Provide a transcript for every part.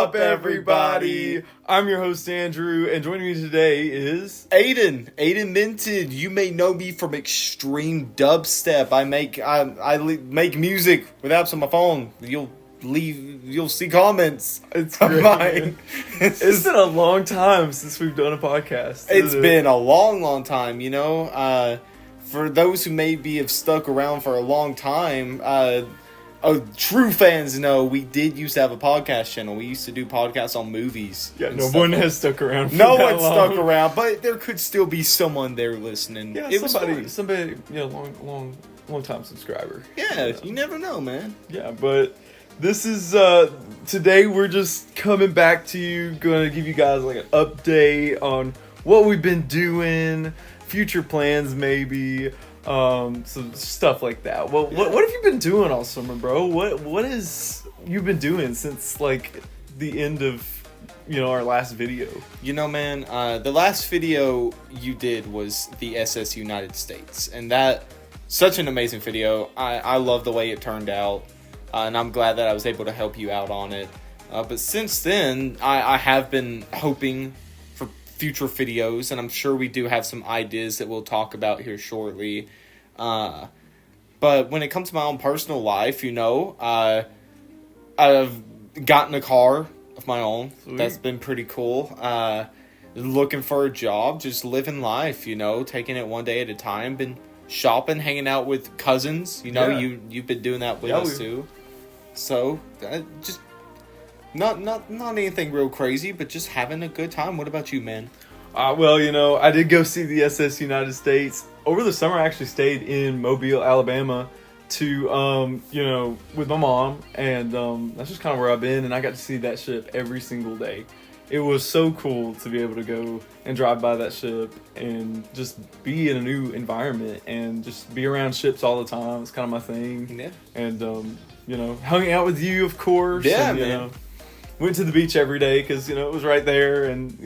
up, everybody? I'm your host, Andrew, and joining me today is... Aiden Minted. You may know me from extreme dubstep. I make music with apps on my phone. You'll see comments. It's of great, mine. It's been a long time since we've done a podcast. It's been a long time, For those who maybe have stuck around for a long time, true fans know we did used to have a podcast channel. We used to do podcasts on movies. Yeah, no one has stuck around for No that one long. stuck around, but there could still be someone there listening. Yeah, it was somebody, long time subscriber. Yeah, you never know, man. Yeah, but this is, today we're just coming back to you, gonna give you guys like an update on what we've been doing, future plans maybe, some stuff like that. Well, what have you been doing all summer, bro? What is you've been doing since like the end of our last video? Man, the last video you did was the SS United States, and that such an amazing video. I love the way it turned out, and I'm glad that I was able to help you out on it. But since then, I have been hoping for future videos, and I'm sure we do have some ideas that we'll talk about here shortly. But when it comes to my own personal life, I've gotten a car of my own. Sweet. That's been pretty cool. Looking for a job, just living life, taking it one day at a time. Been shopping, hanging out with cousins. Yeah. You've been doing that with us too. So just not anything real crazy, but just having a good time. What about you, man? Well, I did go see the SS United States. Over the summer, I actually stayed in Mobile, Alabama to, with my mom. And that's just kind of where I've been. And I got to see that ship every single day. It was so cool to be able to go and drive by that ship and just be in a new environment and just be around ships all the time. It's kind of my thing. Yeah. And, hung out with you, of course. Yeah, and, man. Went to the beach every day because, it was right there and,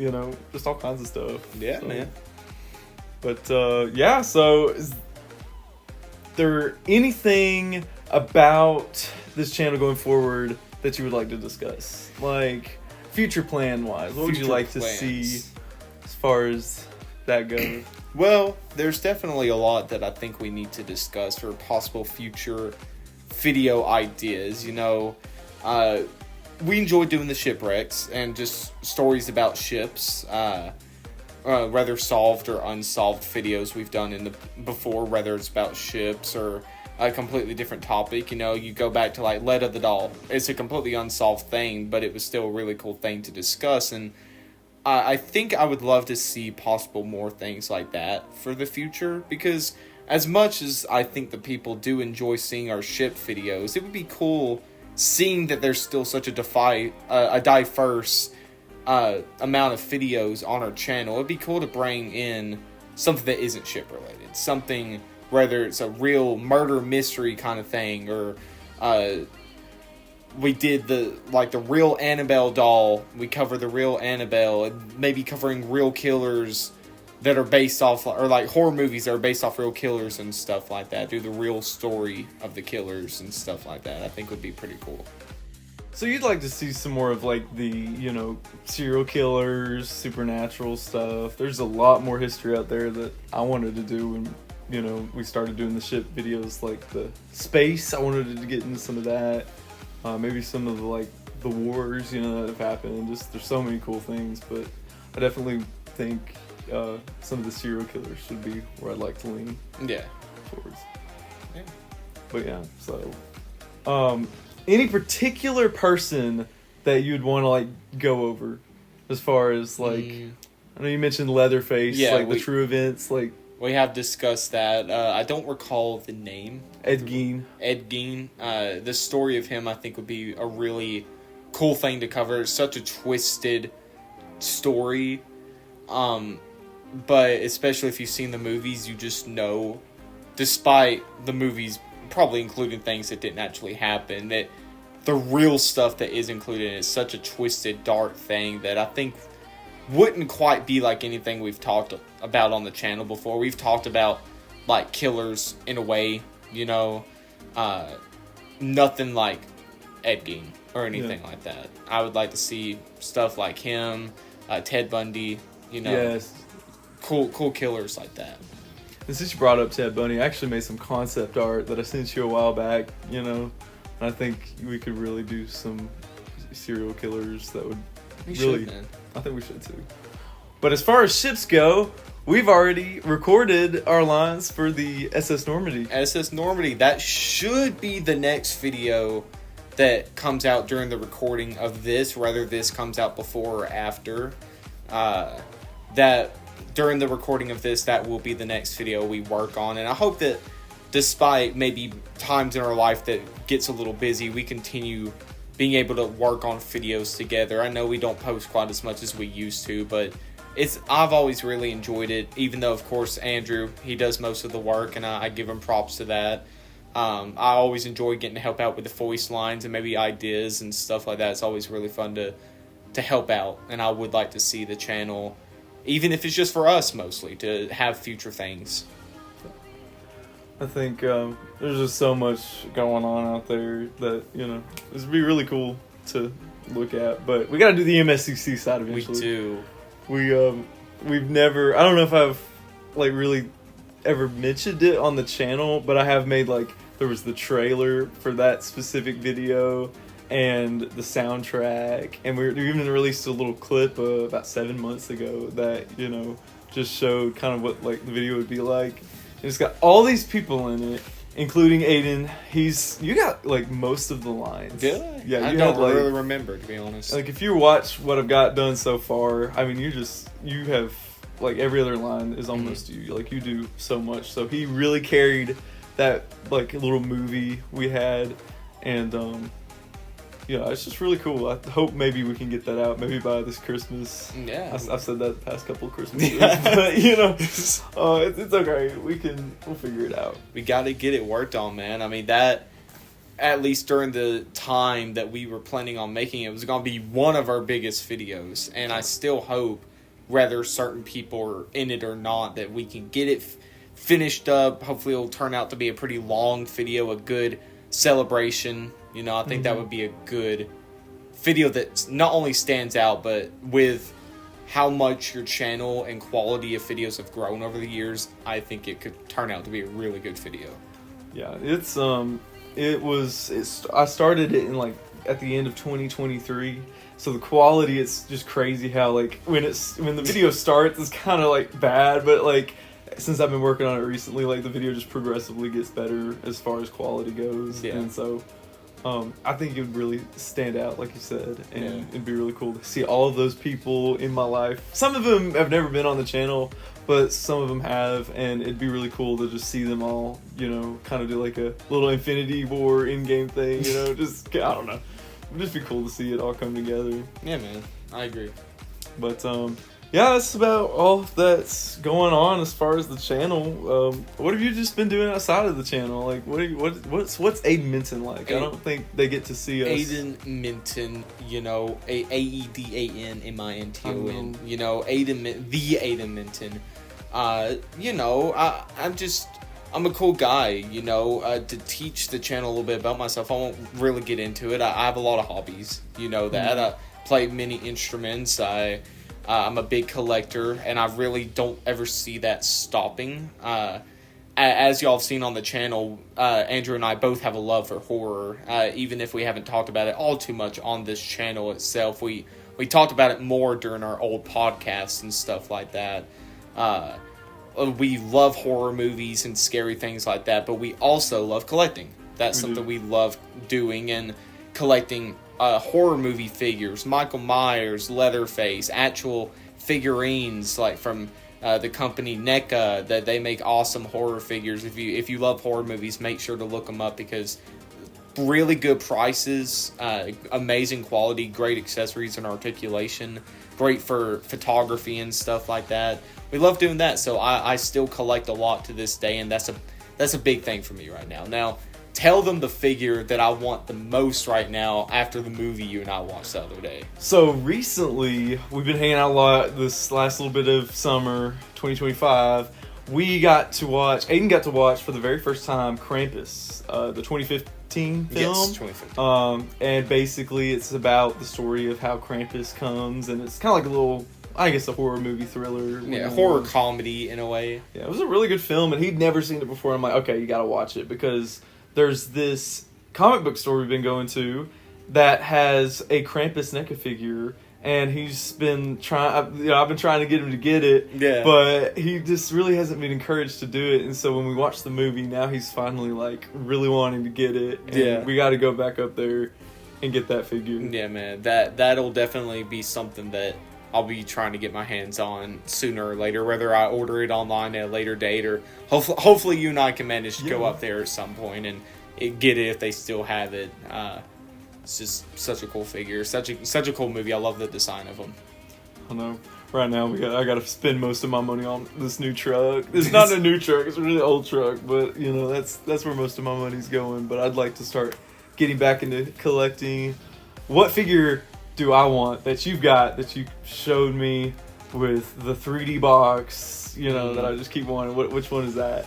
just all kinds of stuff. Yeah, So, man. But, so is there anything about this channel going forward that you would like to discuss? Like, future plan-wise, what would you Future like to plans. see as far as that goes? Well, there's definitely a lot that I think we need to discuss for possible future video ideas. We enjoy doing the shipwrecks and just stories about ships, whether solved or unsolved videos we've done before, whether it's about ships or a completely different topic. You go back to like Leda the Doll. It's a completely unsolved thing, but it was still a really cool thing to discuss, and I think I would love to see possible more things like that for the future, because as much as I think that people do enjoy seeing our ship videos, it would be cool seeing that there's still such a diverse amount of videos on our channel. It'd be cool to bring in something that isn't ship related, something whether it's a real murder mystery kind of thing, or we did the real Annabelle doll. We cover the real Annabelle, and maybe covering real killers that are based off, or like horror movies that are based off real killers and stuff like that. Do the real story of the killers and stuff like that. I think would be pretty cool. So you'd like to see some more of like the, serial killers, supernatural stuff. There's a lot more history out there that I wanted to do when, we started doing the ship videos, like the space. I wanted to get into some of that. Maybe some of the wars, that have happened. Just there's so many cool things, but I definitely think some of the serial killers should be where I'd like to lean. Yeah. Towards. Yeah. But yeah, so any particular person that you'd want to go over as far as I know you mentioned Leatherface, the true events, we have discussed that. I don't recall the name. Ed Gein. Ed Gein. The story of him, I think, would be a really cool thing to cover. It's such a twisted story. But especially if you've seen the movies, you just know, despite the movies probably including things that didn't actually happen, that the real stuff that is included in it is such a twisted, dark thing that I think wouldn't quite be like anything we've talked about on the channel before. We've talked about, killers in a way, nothing like Ed Gein. or anything like that. I would like to see stuff like him, Ted Bundy, Yes. cool killers like that. And since you brought up Ted Bundy, I actually made some concept art that I sent you a while back, and I think we could really do some serial killers that would We really... should, man. I think we should too. But as far as ships go, we've already recorded our lines for the SS Normandy. SS Normandy, that should be the next video that comes out during the recording of this, whether this comes out before or after. That during the recording of this, that will be the next video we work on. And I hope that despite maybe times in our life that gets a little busy, we continue being able to work on videos together. I know we don't post quite as much as we used to, but I've always really enjoyed it, even though, of course, Andrew, he does most of the work, and I give him props to that. I always enjoy getting to help out with the voice lines and maybe ideas and stuff like that. It's always really fun to help out, and I would like to see the channel, even if it's just for us mostly, to have future things. I think there's just so much going on out there that, this would be really cool to look at. But we got to do the MSCC side eventually. We do. We've never... I don't know if I've, really ever mentioned it on the channel, but I have made, there was the trailer for that specific video and the soundtrack. And we even released a little clip about 7 months ago that, just showed kind of what, the video would be like. And it's got all these people in it, including Aiden. You got most of the lines. Did I? Yeah, I you don't had, really remember, to be honest. if you watch what I've got done so far, I mean, you have every other line is almost you. You do so much. So he really carried that little movie we had, and it's just really cool. I hope maybe we can get that out maybe by this Christmas. Yeah, I've said that the past couple of Christmases, but it's okay. We'll figure it out. We got to get it worked on, man. I mean, that, at least during the time that we were planning on making it, was going to be one of our biggest videos. And I still hope, whether certain people are in it or not, that we can get it finished up. Hopefully it'll turn out to be a pretty long video, a good celebration. I think that would be a good video that not only stands out, but with how much your channel and quality of videos have grown over the years, I think it could turn out to be a really good video. Yeah, I started it in at the end of 2023, so the quality, it's just crazy how when the video starts, it's kind of bad, but since I've been working on it recently, the video just progressively gets better as far as quality goes. Yeah. And so I think it would really stand out, like you said, and it'd be really cool to see all of those people in my life. Some of them have never been on the channel, but some of them have, and it'd be really cool to just see them all, kind of do a little Infinity War in-game thing, just, I don't know. It'd just be cool to see it all come together. Yeah, man. I agree. But, yeah, that's about all that's going on as far as the channel. What have you just been doing outside of the channel? What's Aiden Minton like? I don't think they get to see us. Aiden Minton, Aedan Minton, the Aiden Minton. I'm a cool guy, to teach the channel a little bit about myself. I won't really get into it. I have a lot of hobbies, that. I play many instruments. I'm a big collector, and I really don't ever see that stopping. As y'all have seen on the channel, Andrew and I both have a love for horror, even if we haven't talked about it all too much on this channel itself. We talked about it more during our old podcasts and stuff like that. We love horror movies and scary things like that, but we also love collecting. That's something we love doing, and collecting horror movie figures, Michael Myers, Leatherface, actual figurines from the company NECA, that they make awesome horror figures. If you love horror movies, make sure to look them up, because really good prices, amazing quality, great accessories and articulation, great for photography and stuff like that. We love doing that, so I still collect a lot to this day, and that's a big thing for me right now. Now, tell them the figure that I want the most right now after the movie you and I watched the other day. So recently, we've been hanging out a lot this last little bit of summer, 2025. Aiden got to watch for the very first time Krampus, the 2015 2015 film. Yes, 2015. And basically it's about the story of how Krampus comes, and it's kind of like a little, I guess, a horror movie thriller. Yeah, horror comedy in a way. Yeah, it was a really good film, and he'd never seen it before. I'm like, okay, you gotta watch it, because there's this comic book store we've been going to that has a Krampus NECA figure, and he's been trying, I've been trying to get him to get it, Yeah. but he just really hasn't been encouraged to do it, and so when we watched the movie, now he's finally, like, really wanting to get it, and Yeah. we gotta go back up there and get that figure. Yeah, man, that'll definitely be something that I'll be trying to get my hands on sooner or later, whether I order it online at a later date, or hopefully you and I can manage to go up there at some point and get it if they still have it. It's just such a cool figure, such a cool movie. I love the design of them. I know. Right now, I gotta spend most of my money on this new truck. It's not a new truck; it's a really old truck. But you know, that's where most of my money's going. But I'd like to start getting back into collecting. What figure do I want that you've got, that you showed me with the 3D box? You know, that I just keep wanting. Which one is that?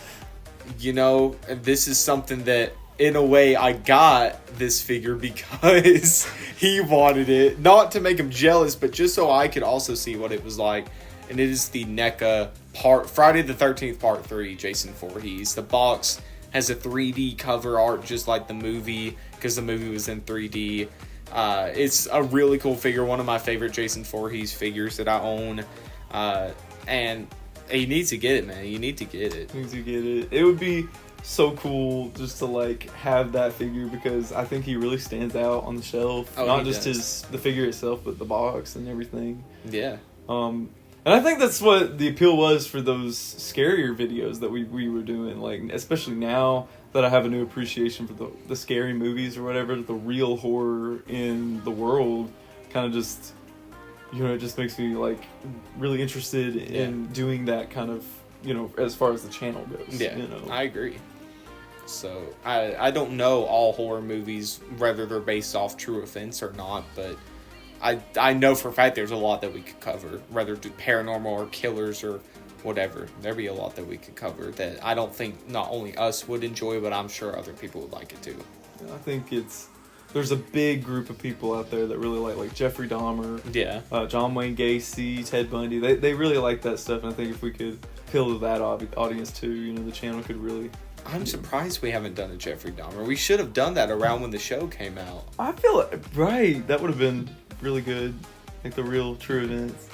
You know, this is something that, in a way, I got this figure because he wanted it. Not to make him jealous, but just so I could also see what it was like. And it is the NECA Friday the 13th Part 3 Jason Voorhees. The box has a 3D cover art just like the movie, because the movie was in 3D. It's a really cool figure, one of my favorite Jason Voorhees figures that I own. And you need to get it, man. You need to get it. Need to get it. It would be so cool just to like have that figure, because I think he really stands out on the shelf. Oh, Not he just does. the figure itself, but the box and everything. Yeah. And I think that's what the appeal was for those scarier videos that we were doing. Like, especially now that I have a new appreciation for the scary movies or whatever, the real horror in the world, kind of just, you know, it just makes me like really interested in doing that kind of, you know, as far as the channel goes. Yeah, you know? I agree. So, I don't know all horror movies, whether they're based off true events or not, but I know for a fact there's a lot that we could cover, whether it's paranormal or killers or whatever. There'd be a lot that we could cover that I don't think not only us would enjoy, but I'm sure other people would like it too. I think there's a big group of people out there that really like Jeffrey Dahmer, John Wayne Gacy, Ted Bundy. They really like that stuff, and I think if we could appeal to that audience too, you know, the channel could really. I'm surprised we haven't done a Jeffrey Dahmer. We should have done that around when the show came out. I feel like, right, that would have been really good, like the real true events.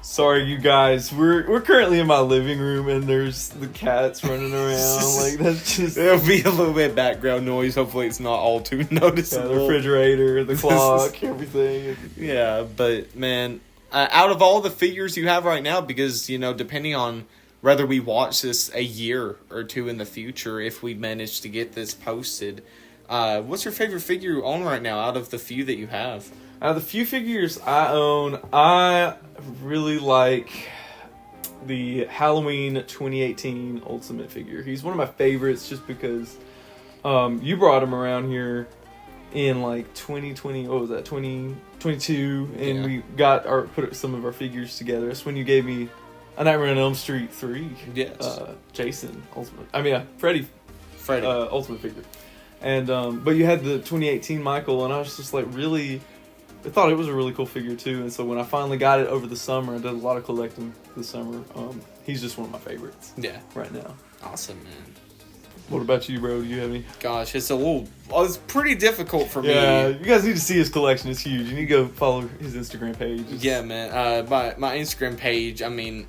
Sorry, you guys. We're currently in my living room, and there's the cats running around. Like, that's just. There'll be a little bit of background noise. Hopefully, it's not all too noticeable. The refrigerator, the clock, everything. Yeah, but man, out of all the figures you have right now, because you know, depending on whether we watch this a year or two in the future, if we manage to get this posted, what's your favorite figure you own right now out of the few that you have? Out of the few figures I own, I really like the Halloween 2018 Ultimate figure. He's one of my favorites just because you brought him around here in like 2020, what was that, 2022, and we got put some of our figures together. That's when you gave me a Nightmare on Elm Street 3. Yes. Jason Ultimate. I mean, Freddy. Ultimate figure. And but you had the 2018 Michael, and I was just like really. I thought it was a really cool figure too, and so when I finally got it over the summer, I did a lot of collecting this summer. He's just one of my favorites. Yeah, right now. Awesome, man. What about you, bro? Do you have any? Gosh, it's pretty difficult for me. Yeah, you guys need to see his collection. It's huge. You need to go follow his Instagram page. Yeah, man. My Instagram page. I mean,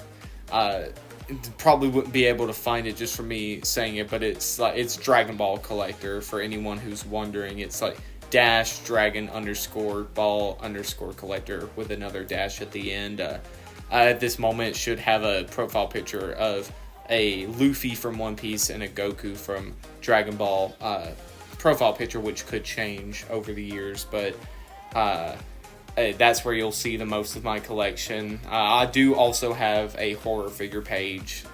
probably wouldn't be able to find it just for me saying it, but it's Dragon Ball Collector for anyone who's wondering. It's like _dragon_ball_collector with another dash at the end. At this moment, it should have a profile picture of a Luffy from One Piece and a Goku from Dragon Ball profile picture, which could change over the years, but that's where you'll see the most of my collection. I do also have a horror figure page,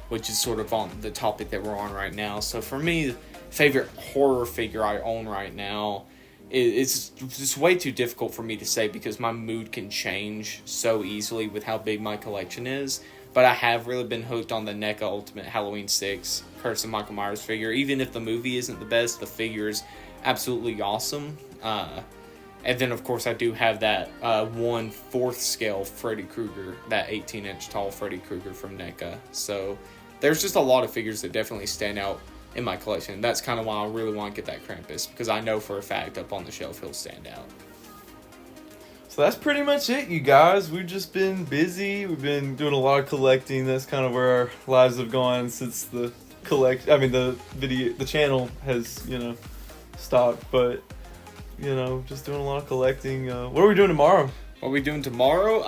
which is sort of on the topic that we're on right now. So for me, favorite horror figure I own right now it's just way too difficult for me to say because my mood can change so easily with how big my collection is. But I have really been hooked on the NECA Ultimate Halloween 6 Curse of Michael Myers figure. Even if the movie isn't the best, the figure is absolutely awesome. And then, of course, I do have that 1/4 scale Freddy Krueger, that 18-inch tall Freddy Krueger from NECA. So there's just a lot of figures that definitely stand out in my collection. That's kind of why I really want to get that Krampus, because I know for a fact up on the shelf he'll stand out. So that's pretty much it, you guys. We've just been busy. We've been doing a lot of collecting. That's kind of where our lives have gone since the channel has, stopped. But, just doing a lot of collecting. What are we doing tomorrow? What are we doing tomorrow?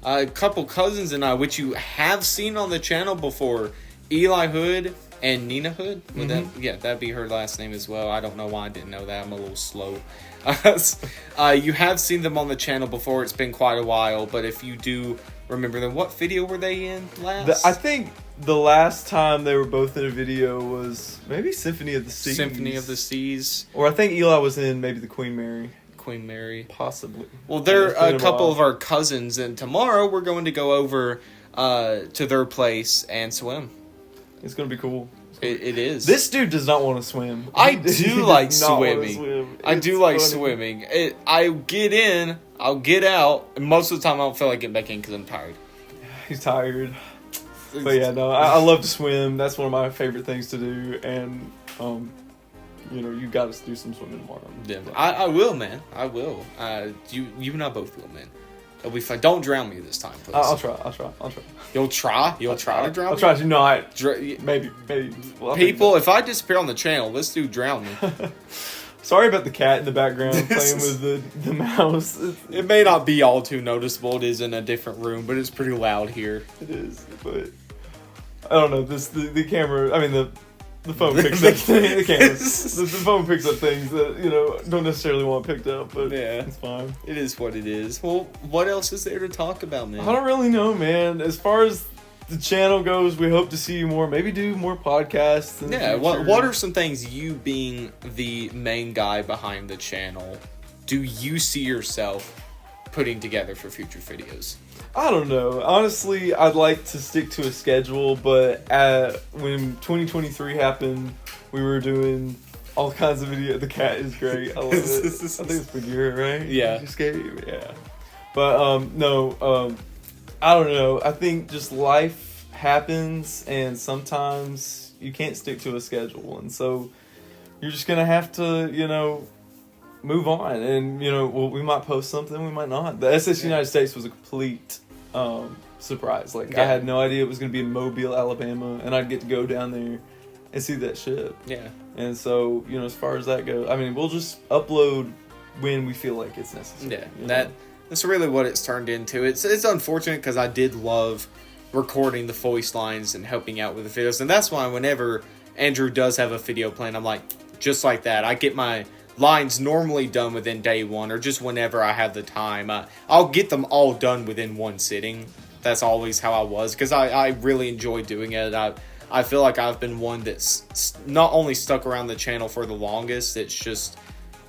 A couple cousins and I, which you have seen on the channel before, Eli Hood and Nina Hood. That'd be her last name as well. I don't know why I didn't know that. I'm a little slow. You have seen them on the channel before. It's been quite a while, but if you do remember them, what video were they in last? I think the last time they were both in a video was maybe Symphony of the Seas. Symphony of the Seas. Or I think Eli was in maybe the Queen Mary. Queen Mary. Possibly. Well, they're a couple of our cousins, and tomorrow we're going to go over to their place and swim. It's going to be cool. It is. This dude does not want to swim. I do like swimming. I do like swimming. I get in, I'll get out, and most of the time I don't feel like getting back in because I'm tired. He's tired. But yeah, no, I love to swim. That's one of my favorite things to do. And, you got to do some swimming tomorrow. Yeah, I will, man. I will. You and I both will, man. It'll be fun. Don't drown me this time, please. I'll try. You'll try? You'll try to drown me? I'll try to not. Maybe. Well, people, if I disappear on the channel, this dude drown me. Sorry about the cat in the background playing with the mouse. It may not be all too noticeable. It is in a different room, but it's pretty loud here. It is, but I don't know. The camera. I mean the phone picks up the cameras. The phone picks up things that don't necessarily want picked up, but yeah, it's fine. It is what it is. Well, what else is there to talk about, man? I don't really know, man. As far as the channel goes, we hope to see you more. Maybe do more podcasts. What are some things, you being the main guy behind the channel, do you see yourself putting together for future videos? I don't know. Honestly, I'd like to stick to a schedule, but when 2023 happened, we were doing all kinds of videos. The cat is great. I love it. I think it's Bagheera, right? Yeah. Yeah. But, no, I don't know. I think just life happens, and sometimes you can't stick to a schedule. And so you're just going to have to, move on. And, we might post something, we might not. The SS United States was a complete surprise. I had no idea it was going to be in Mobile, Alabama, and I'd get to go down there and see that ship. Yeah. And so, as far as that goes, I mean, we'll just upload when we feel like it's necessary. Yeah, that's really what it's turned into. It's unfortunate because I did love recording the voice lines and helping out with the videos, and that's why whenever Andrew does have a video plan, I'm like, just like that. I get my lines normally done within day one, or just whenever I have the time. I'll get them all done within one sitting. That's always how I was, because I really enjoy doing it. I feel like I've been one that's not only stuck around the channel for the longest, it's just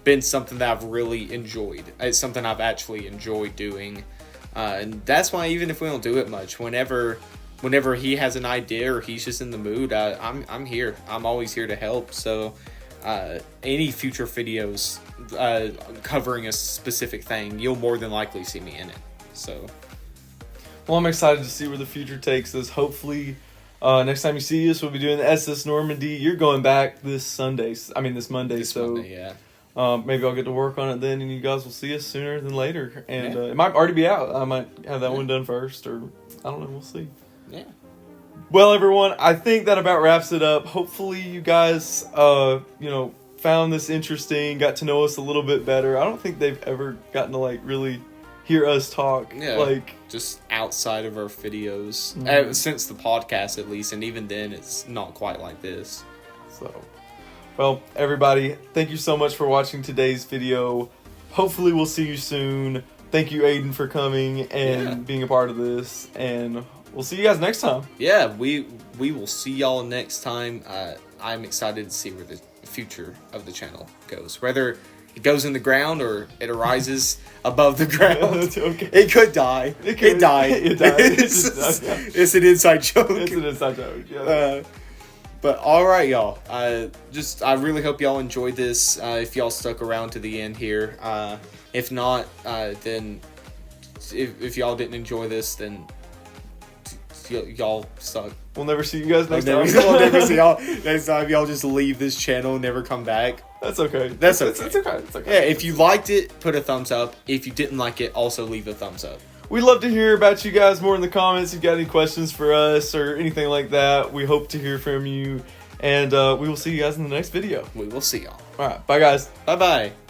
been something that I've really enjoyed. It's something I've actually enjoyed doing. And that's why even if we don't do it much, whenever he has an idea or he's just in the mood, I'm here. I'm always here to help. So any future videos covering a specific thing, you'll more than likely see me in it. So, well, I'm excited to see where the future takes us. Hopefully, next time you see us, we'll be doing the SS Normandy. You're going back this Monday. Monday, yeah. Maybe I'll get to work on it then, and you guys will see us sooner than later. And it might already be out. I might have that one done first, or I don't know. We'll see. Yeah. Well, everyone, I think that about wraps it up. Hopefully you guys, found this interesting, got to know us a little bit better. I don't think they've ever gotten to, really hear us talk. Yeah, just outside of our videos. Since the podcast, at least. And even then, it's not quite like this. So, well, everybody, thank you so much for watching today's video. Hopefully we'll see you soon. Thank you, Aiden, for coming and being a part of this. And we'll see you guys next time. Yeah, we will see y'all next time. I'm excited to see where the future of the channel goes. Whether it goes in the ground or it arises above the ground. Okay. It could die. It died. It died. It's an inside joke. It's an inside joke. Yeah. But all right, y'all. I really hope y'all enjoyed this. If y'all stuck around to the end here. If not, then if y'all didn't enjoy this, then y'all suck. We'll never see you guys next time. We'll never see y'all next time. Y'all just leave this channel and never come back. That's okay. That's okay. It's okay. It's okay. Yeah, if you liked it, put a thumbs up. If you didn't like it, also leave a thumbs up. We'd love to hear about you guys more in the comments. If you got any questions for us or anything like that, we hope to hear from you. And we will see you guys in the next video. We will see y'all. All right. Bye, guys. Bye-bye.